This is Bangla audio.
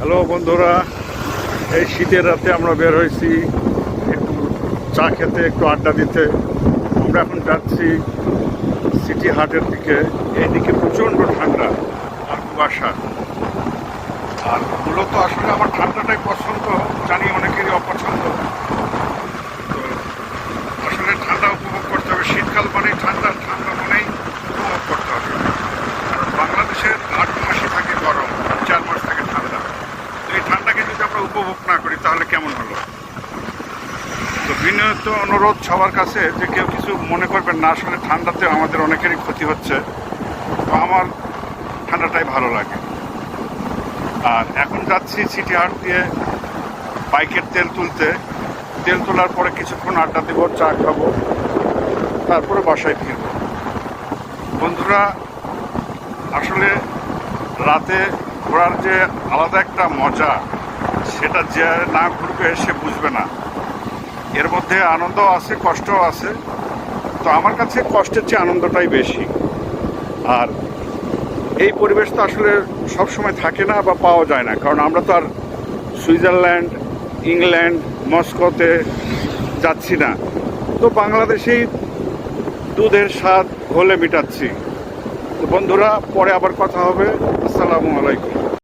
হ্যালো বন্ধুরা, এই শীতের রাতে আমরা বের হয়েছি একটু চা খেতে, একটু আড্ডা দিতে। আমরা এখন যাচ্ছি সিটি হাটের দিকে। এইদিকে প্রচণ্ড ঠান্ডা আর কুয়াশা। আর মূলত আসলে আমার ঠান্ডাটাই পছন্দ, জানি অনেকেরই অপছন্দ। তো আসলে ঠান্ডা উপভোগ করতে হবে। শীতকাল মানেই ঠান্ডা, ঠান্ডা মানেই উপভোগ করতে হবে। কারণ বাংলাদেশের 8 মাসই থাকে গরম, 4 মাস থাকে ঠান্ডা। তো এই ঠান্ডাকে যদি আমরা উপভোগ না করি তাহলে কেমন হলো? তো বিনীত অনুরোধ সবার কাছে যে কেউ কিছু মনে করবেন না, আসলে ঠান্ডাতে আমাদের অনেকেরই ক্ষতি হচ্ছে। তো আমার ঠান্ডাটাই ভালো লাগে। আর এখন যাচ্ছি সিটি হাট দিয়ে বাইকের তেল তুলতে। তেল তোলার পরে কিছুক্ষণ আড্ডা দেব, চা খাবো, তারপরে বাসায় ফিরব। বন্ধুরা, আসলে রাতে ঘোরার যে আলাদা একটা মজা, সেটা যে না ঘুরবে সে বুঝবে না। এর মধ্যে আনন্দ আছে, কষ্টও আছে। তো আমার কাছে কষ্টের চেয়ে আনন্দটাই বেশি। আর এই পরিবেশ তো আসলে সবসময় থাকে না বা পাওয়া যায় না, কারণ আমরা তো আর সুইজারল্যান্ড, ইংল্যান্ড, মস্কোতে যাচ্ছি না। তো বাংলাদেশেই দুধের স্বাদ ঘোলে মিটাচ্ছি। তো বন্ধুরা, পরে আবার কথা হবে। আসসালামু আলাইকুম।